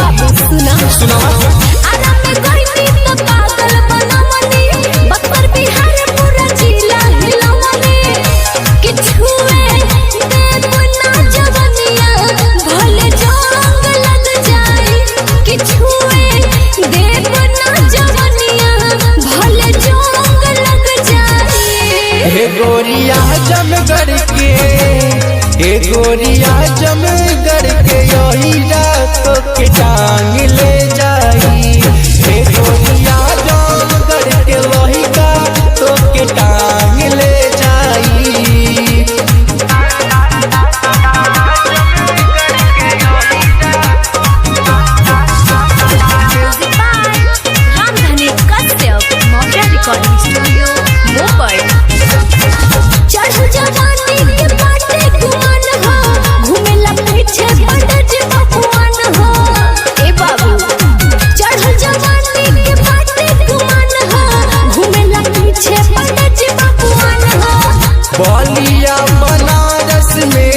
बाबू सुना सुना आराम में गईनी तो पागल बनवनी बक्सर बिहार पूरा जिला हिलवनी कि छुए देव ना जवनिया भले जोंग लग जाए कि छुए देव ना जवनिया भले जोंग लग जाए। हे गोरिया जमगढ़ के हे गोरिया जमगढ़ के यही रात के टांग ले जाई। हे गोरिया जमगढ़ के वही का तो के टांग ले जाई। Ramdhani Kashyap Maurya recording studio Mumbai. चढ़ जवानी के बाटे गुमान हो घूमेला पीछे पंडित जी भगवान हो ए बाबू चढ़ जवानी के बाटे गुमान हो घूमेला पीछे पंडित जी भगवान हो। बलिया बनारस में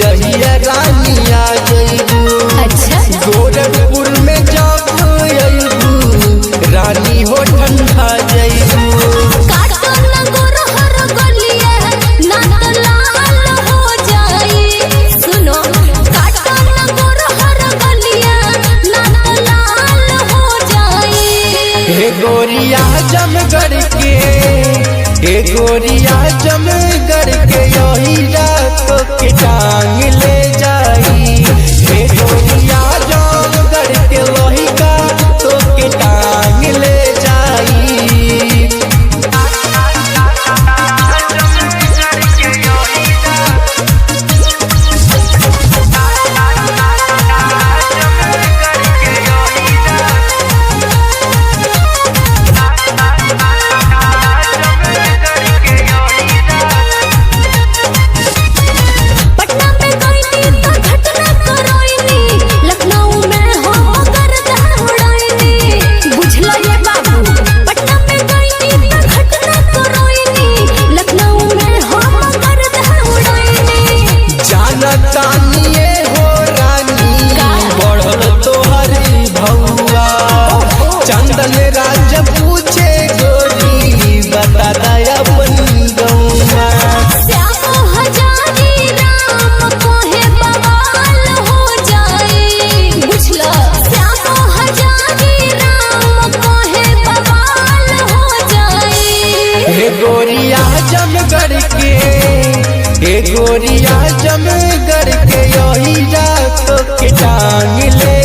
जहिया रानिया जइबू अच्छा गोरखपुर में जब अइबू रानी हो ठंडा जइबू। काटो न गोरहर गलिया ना तो लाल हो जाई सुनो काटो न गोरहर गलिया ना तो लाल हो जाई। हे गोरिया जमगढ़ के हे गोरिया जमगढ़ के यही रात के टांग ले जाई। हे गोरिया जमगढ़ के वही का तो के टांग ले जाई। पटना में गईनी तो घटना करोईनी लखनऊ में हो गर्दा उड़ाईनी बुझलो ये बाबू। पटना में गईनी तो घटना करोईनी लखनऊ में हो गर्दा उड़ाईनी। जानतानिए हो रानी बढ़ल तोहरी भौआ चंदन राज पूछे गोरी बता दया अपन गौआ। श्याम हजारी राम कोहे बवाल हो जाए बुझलो श्याम हजारी राम कोहे बवाल हो जाए। हे गोरिया जमगढ़ के हे गोरिया जमगढ़ के यही रात के टांग ले